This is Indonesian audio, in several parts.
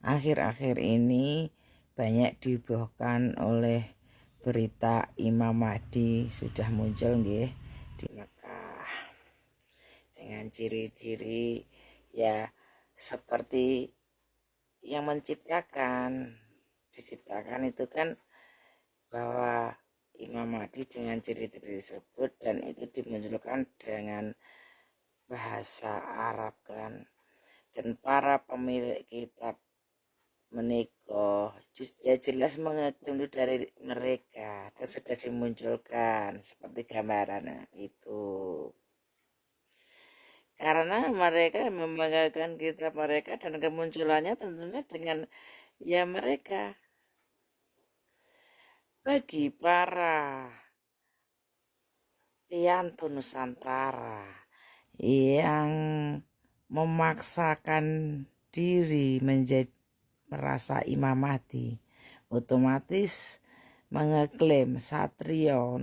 Akhir-akhir ini banyak dibohkan oleh berita Imam Mahdi sudah muncul nggih di Mekah dengan ciri-ciri ya seperti yang diciptakan itu kan bahwa Imam Mahdi dengan ciri-ciri tersebut, dan itu dimunculkan dengan bahasa Arab kan, dan para pemilik kitab menikah ya jelas mengklaim dari mereka dan sudah dimunculkan seperti gambaran itu, karena mereka membanggakan kitab mereka dan kemunculannya tentunya dengan ya mereka. Bagi para Lianto Nusantara yang memaksakan diri merasa Imam Mahdi, otomatis mengeklaim Satrio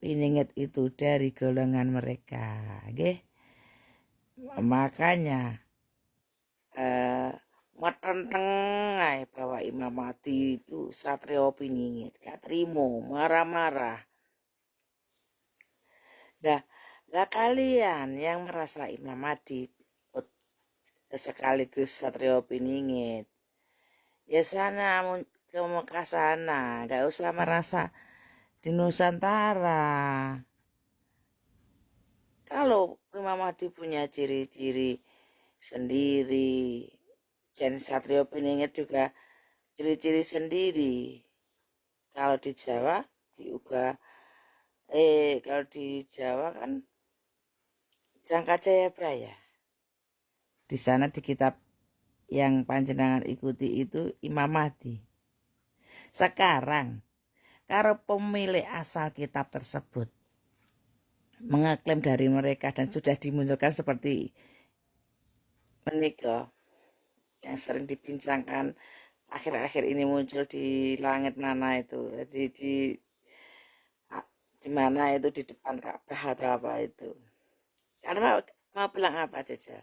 Piningit itu dari golongan mereka, okay? Makanya metenteng bahwa Imam Mahdi itu Satrio Piningit, gak terima, marah-marah. Lah kalian yang merasa Imam Mahdi sekaligus Satrio Piningit, ya sana ke Mekah sana, gak usah merasa di Nusantara. Kalau Imam Mahdi punya ciri-ciri sendiri, dan Satrio Piningit juga ciri-ciri sendiri. Kalau di Jawa diubah, kalau di Jawa kan Jangka Jayabaya. Di sana di kitab yang panjenengan ikuti itu Imam Mahdi. Sekarang, kalau pemilik asal kitab tersebut mengeklaim dari mereka dan sudah dimunculkan seperti menikah yang sering dibincangkan akhir-akhir ini muncul di langit mana itu, di mana itu, di depan Ka'bah atau apa itu. Karena mau bilang apa aja?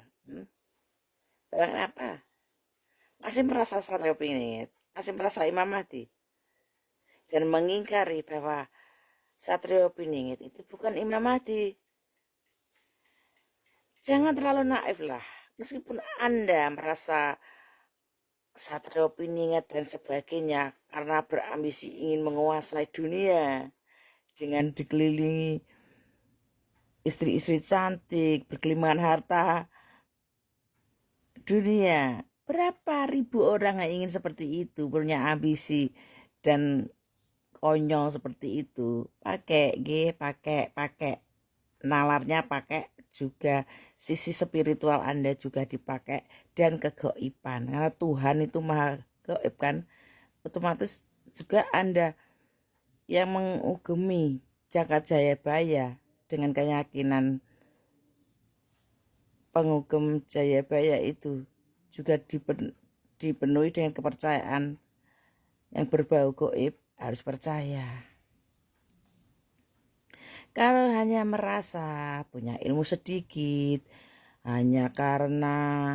Bilang apa? Masih merasa Satrio Piningit, masih merasa Imam Mahdi, dan mengingkari bahwa Satrio Piningit itu bukan Imam Mahdi. Jangan terlalu naif lah. Meskipun Anda merasa Satrio Piningit dan sebagainya karena berambisi ingin menguasai dunia dengan dikelilingi istri-istri cantik, berkelimangan harta dunia. Berapa ribu orang yang ingin seperti itu, punya ambisi dan konyol seperti itu. Pakai nalarnya, pakai juga sisi spiritual Anda juga dipakai, dan kegoiban, karena Tuhan itu maha gaib kan, otomatis juga Anda yang mengugemi Jaka Jayabaya dengan keyakinan pengugem Jayabaya itu juga dipenuhi dengan kepercayaan yang berbau gaib, harus percaya. Kalau hanya merasa punya ilmu sedikit, hanya karena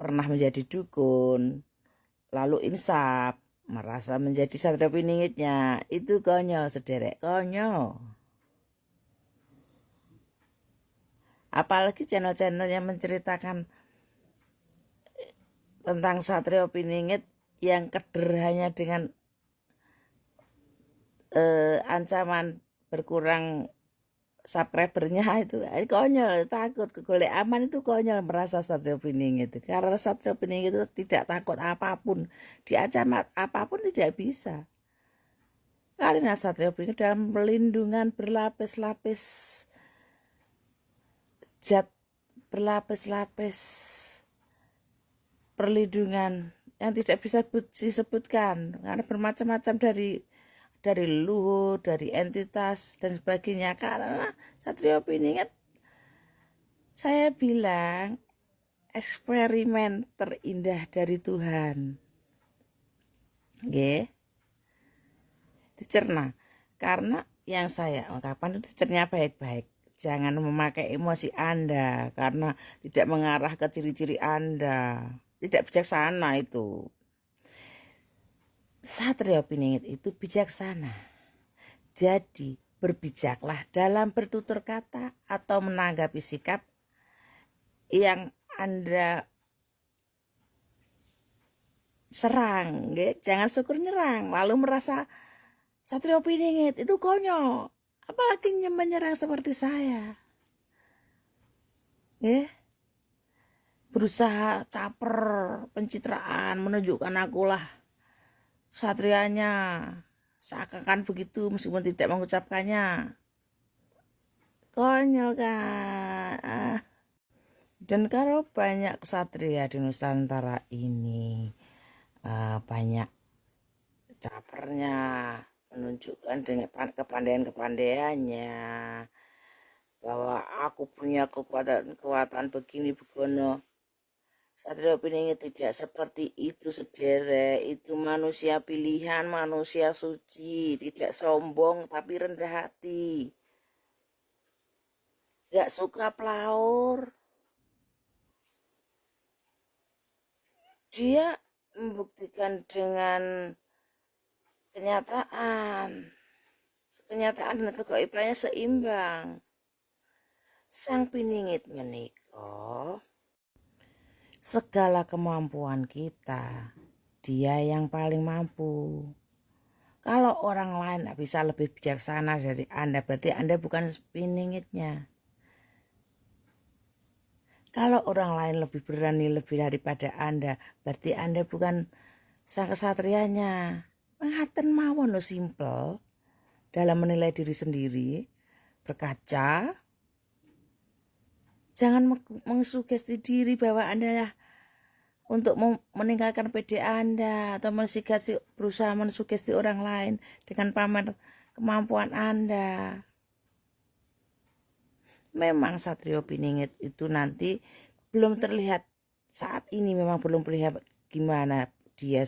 pernah menjadi dukun, lalu insaf, merasa menjadi Satrio Piningitnya, itu konyol sederek, konyol. Apalagi channel-channel yang menceritakan tentang Satrio Piningit yang keder hanya dengan ancaman berkurang subscribernya, itu konyol. Takut kegolek aman itu konyol merasa Satrio Piningit itu, karena Satrio Piningit itu tidak takut apapun, diancam apapun tidak bisa. Karena Satrio Piningit dalam pelindungan berlapis-lapis, zat berlapis-lapis perlindungan yang tidak bisa disebutkan, karena bermacam-macam dari luhur, dari entitas dan sebagainya. Karena Satrio Piningit, saya bilang, eksperimen terindah dari Tuhan. Nggih. Dicerna. Karena yang saya ungkapkan itu dicerna baik-baik. jangan memakai emosi Anda karena tidak mengarah ke ciri-ciri Anda. Tidak bijaksana itu. Satrio Piningit itu bijaksana. Jadi berbijaklah dalam bertutur kata atau menanggapi sikap yang Anda serang. Jangan syukur nyerang lalu merasa Satrio Piningit itu konyol. Apalagi menyerang seperti saya. Berusaha caper, pencitraan, menunjukkan akulah satrianya. Seakan-akan begitu meskipun tidak mengucapkannya. Konyol kan. Dan kalau banyak ksatria di Nusantara ini banyak capernya, menunjukkan dengan kepandaiannya bahwa aku punya kekuatan begini begono. Satrio Piningit tidak seperti itu, sederek. Itu manusia pilihan, manusia suci, tidak sombong tapi rendah hati. Gak suka pelaur. Dia membuktikan dengan kenyataan dan kegaibannya seimbang. Sang Piningit menikah. Segala kemampuan kita, dia yang paling mampu. Kalau orang lain bisa lebih bijaksana dari Anda, berarti Anda bukan Piningitnya. Kalau orang lain lebih berani lebih daripada Anda, berarti Anda bukan sang kesatrianya. Menghaten mawon lo simple dalam menilai diri sendiri, berkaca. Jangan mengsugesti diri bahwa Anda untuk meninggalkan PD Anda atau berusaha mensugesti orang lain dengan pamer kemampuan Anda. Memang Satrio Piningit itu nanti belum terlihat saat ini, memang belum terlihat gimana dia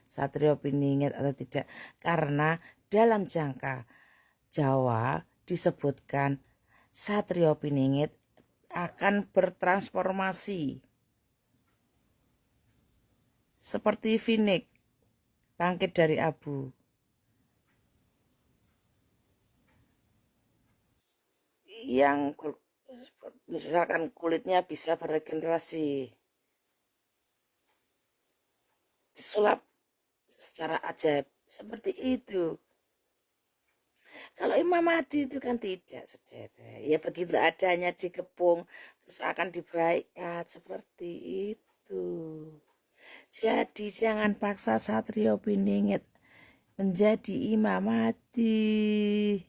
Satrio Piningit atau tidak, karena dalam jangka Jawa disebutkan Satrio Piningit akan bertransformasi seperti Finik bangkit dari abu. Yang misalkan kulitnya bisa beregenerasi, disulap secara ajaib seperti itu. Kalau Imam Mahdi itu kan tidak, saudara. Ya begitu adanya dikepung terus akan dibaikat seperti itu. Jadi jangan paksa Satrio Piningit menjadi Imam Mahdi.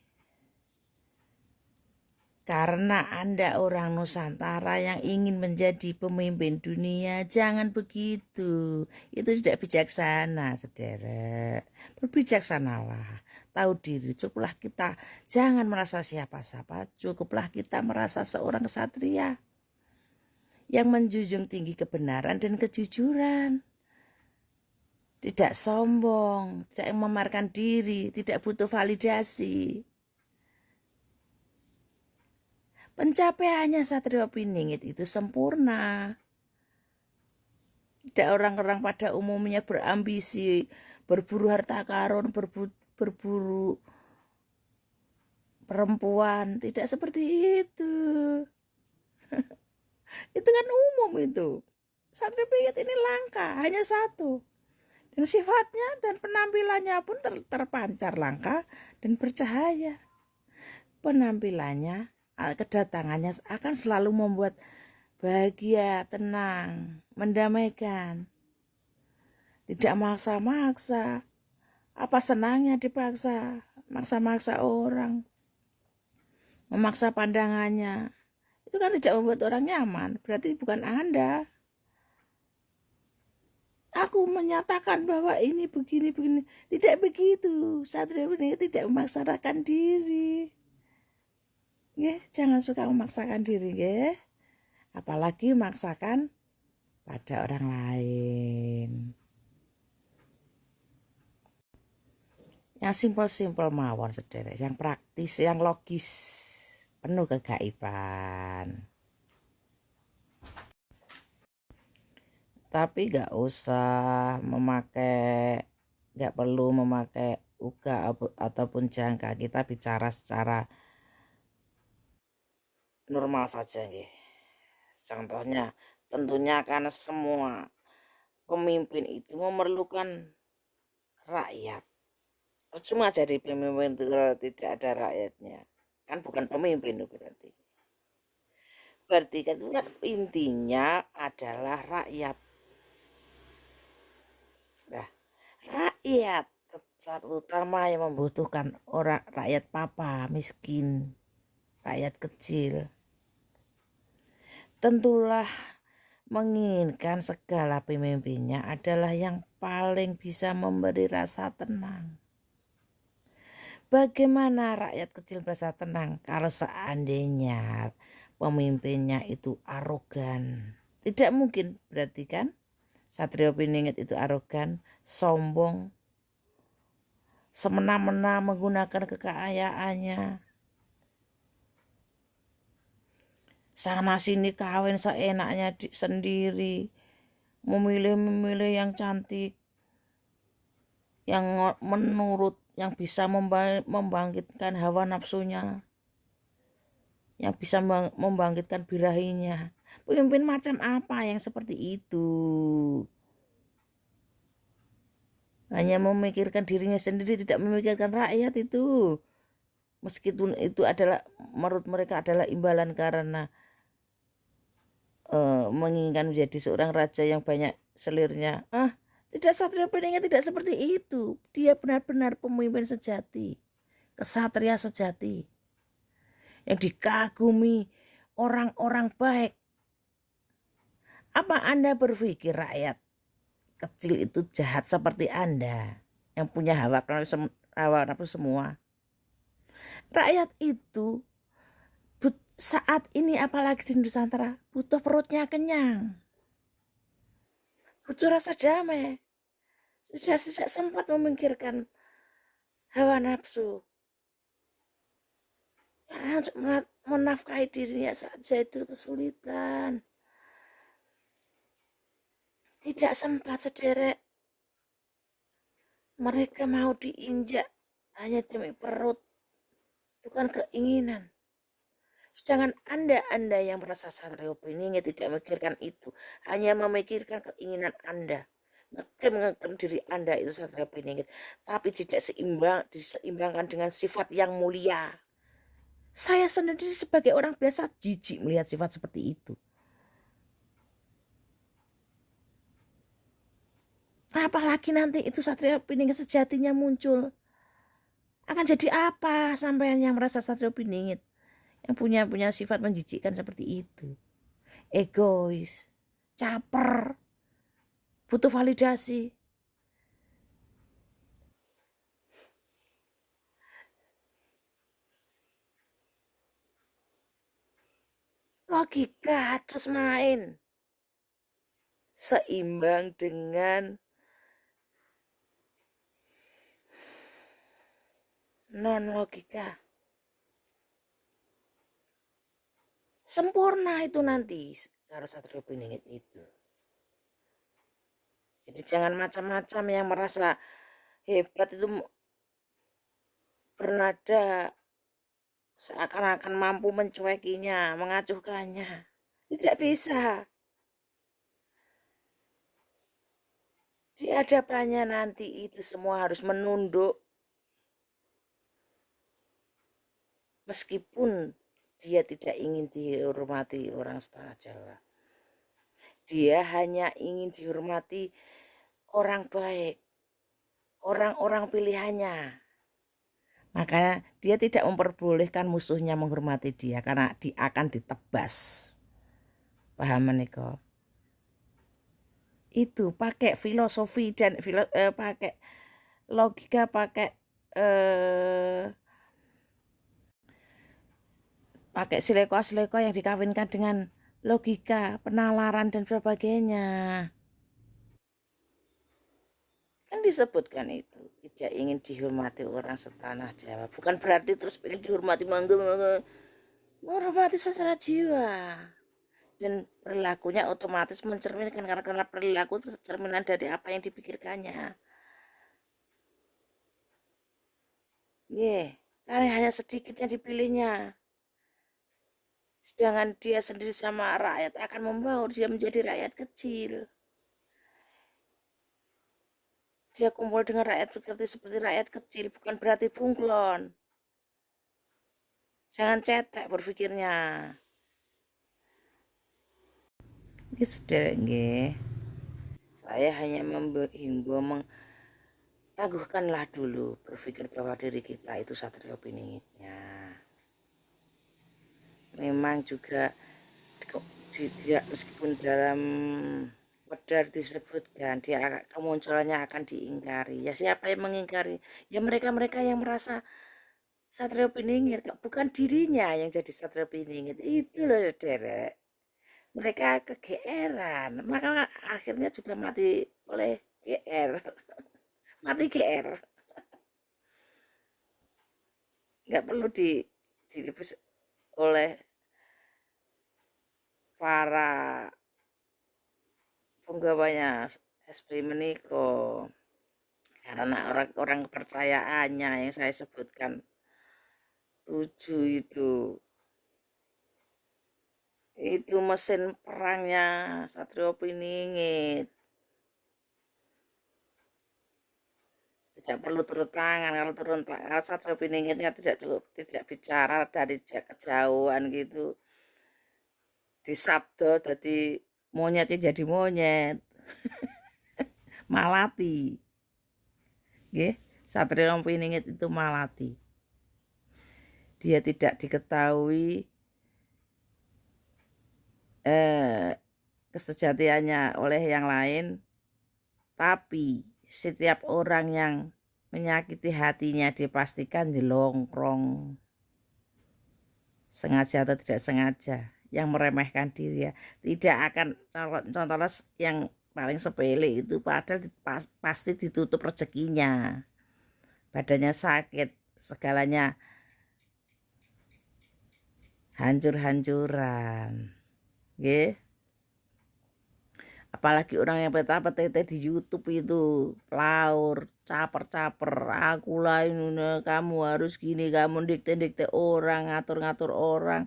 Karena Anda orang Nusantara yang ingin menjadi pemimpin dunia, jangan begitu. Itu tidak bijaksana, saudara. Berbijaksanalah, tahu diri. Cukuplah kita jangan merasa siapa-siapa. Cukuplah kita merasa seorang ksatria yang menjunjung tinggi kebenaran dan kejujuran. Tidak sombong, tidak memamerkan diri, tidak butuh validasi. Pencapaiannya Satrio Piningit itu sempurna. Tidak orang-orang pada umumnya berambisi, berburu harta karun, berburu perempuan. Tidak seperti itu. Itu kan umum itu. Satrio Piningit ini langka, hanya satu. Dan sifatnya dan penampilannya pun terpancar langka dan bercahaya. Penampilannya, kedatangannya akan selalu membuat bahagia, tenang, mendamaikan. Tidak maksa-maksa. Apa senangnya dipaksa, maksa-maksa orang, memaksa pandangannya. Itu kan tidak membuat orang nyaman, berarti bukan Anda. Aku menyatakan bahwa ini begini. Tidak begitu. Satrio ini tidak memaksakan diri. Jangan suka memaksakan diri, apalagi memaksakan pada orang lain. Yang simpel-simpel mawon, saudara, yang praktis, yang logis, penuh kegaiban. Tapi gak perlu memakai uga ataupun jangka. Kita bicara secara normal saja nggih. Contohnya, tentunya karena semua pemimpin itu memerlukan rakyat. Cuma jadi pemimpin itu kalau tidak ada rakyatnya, kan bukan pemimpin itu berarti. Berarti kan itu kan intinya adalah rakyat. Nah, rakyat terutama yang membutuhkan orang rakyat papa miskin, rakyat kecil, tentulah menginginkan segala pemimpinnya adalah yang paling bisa memberi rasa tenang. Bagaimana rakyat kecil bisa tenang kalau seandainya pemimpinnya itu arogan? Tidak mungkin, berarti kan Satrio Piningit itu arogan, sombong, semena-mena menggunakan kekayaannya, sana sini kawin seenaknya sendiri, memilih yang cantik, yang menurut, yang bisa membangkitkan hawa nafsunya, yang bisa membangkitkan birahinya. Pemimpin macam apa yang seperti itu? Hanya memikirkan dirinya sendiri, tidak memikirkan rakyat itu. Meskipun itu adalah menurut mereka adalah imbalan karena menginginkan menjadi seorang raja yang banyak selirnya. Tidak, Satrio Piningit tidak seperti itu. Dia benar-benar pemimpin sejati, kesatria sejati, yang dikagumi orang-orang baik. Apa Anda berpikir rakyat kecil itu jahat seperti Anda yang punya hawa nafsu semua? Rakyat itu saat ini apalagi di Nusantara butuh perutnya kenyang, butuh rasa damai. Sudah sejak sempat memikirkan hawa nafsu, karena untuk menafkahi dirinya saja itu kesulitan. Tidak sempat sederek mereka mau diinjak hanya demi perut, bukan keinginan. Sedangkan Anda yang merasa Satrio Piningit tidak memikirkan itu, hanya memikirkan keinginan Anda, ngeklaim diri Anda itu Satrio Piningit, tapi tidak diseimbangkan dengan sifat yang mulia. Saya sendiri sebagai orang biasa jijik melihat sifat seperti itu. Apalagi nanti itu Satrio Piningit sejatinya muncul. Akan jadi apa sampai yang merasa Satrio Piningit yang punya sifat menjijikkan seperti itu? Egois, caper, butuh validasi. Logika terus main. Seimbang dengan non-logika. Sempurna itu nanti kalau Satrio Piningit itu. Jadi jangan macam-macam yang merasa hebat itu bernada seakan-akan mampu mencuekinya, mengacuhkannya. Tidak bisa. Di hadapannya nanti itu semua harus menunduk. Meskipun dia tidak ingin dihormati orang setanah Jawa. Dia hanya ingin dihormati orang baik, orang-orang pilihannya. Makanya dia tidak memperbolehkan musuhnya menghormati dia karena dia akan ditebas. Paham menika? Itu pakai filosofi dan pakai logika, pakai sileko-sileko yang dikawinkan dengan logika, penalaran dan sebagainya. Kan disebutkan itu tidak ingin dihormati orang setanah Jawa. Bukan berarti terus pengen dihormati mangga. menghormati secara jiwa, dan perilakunya otomatis mencerminkan, karena perilaku itu cerminan dari apa yang dipikirkannya. Karena hanya sedikit yang dipilihnya, sedangkan dia sendiri sama rakyat akan membawa dia menjadi rakyat kecil. Dia kumpul dengan rakyat seperti rakyat kecil, bukan berarti bunglon. Jangan cetek berpikirnya. Ini sederek nggih. Saya hanya menghimbau, tangguhkanlah dulu berpikir bahwa diri kita itu Satrio Piningitnya. Memang juga meskipun dalam Wedar disebutkan dia kemunculannya akan diingkari. Ya siapa yang mengingkari? Ya mereka-mereka yang merasa Satrio Piningit, bukan dirinya yang jadi Satrio Piningit. Itu loh derek. Mereka kegeeran, maka akhirnya juga mati oleh GR. Mati GR. Nggak perlu dilipis oleh para penggawanya SP Meniko, karena orang-orang kepercayaannya yang saya sebutkan 7 itu mesin perangnya Satrio Piningit. Tidak perlu turun tangan. Kalau turun tangan Satrio Piningitnya tidak cukup, tidak bicara dari kejauhan gitu, disabdo jadi monyetnya jadi monyet. Malati. Nggih, Satrio Piningit itu malati. Dia tidak diketahui kesejatiannya oleh yang lain, tapi setiap orang yang menyakiti hatinya dipastikan dilongkrong, sengaja atau tidak sengaja, yang meremehkan diri ya tidak akan. Contohnya yang paling sepele itu padahal pasti ditutup rezekinya, badannya sakit, segalanya hancur-hancuran, nggih. Apalagi orang yang peta-peta di YouTube itu pelaur, caper-caper, aku lah ini, kamu harus gini, kamu dikte-dikte orang, ngatur-ngatur orang,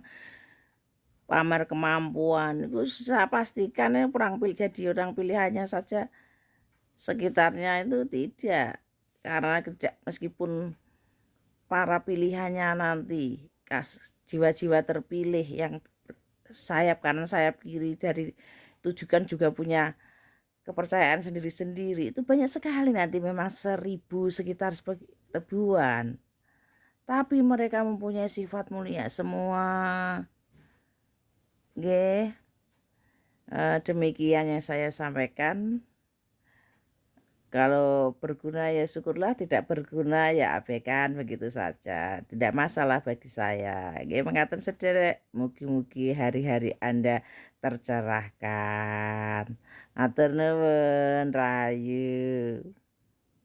pamer kemampuan. Itu saya pastikan ya jadi orang pilihannya saja, sekitarnya itu tidak. Karena meskipun para pilihannya nanti jiwa-jiwa terpilih yang sayap kanan sayap kiri dari tujukan juga punya kepercayaan sendiri-sendiri, itu banyak sekali nanti, memang 1000 sekitar ribuan, tapi mereka mempunyai sifat mulia semua. Nggih, demikian yang saya sampaikan. Kalau berguna ya syukurlah, tidak berguna ya abaikan, begitu saja. Tidak masalah bagi saya. Nggih, mengatakan sederek, mugi-mugi hari-hari Anda tercerahkan. Atur nuwun, rayu.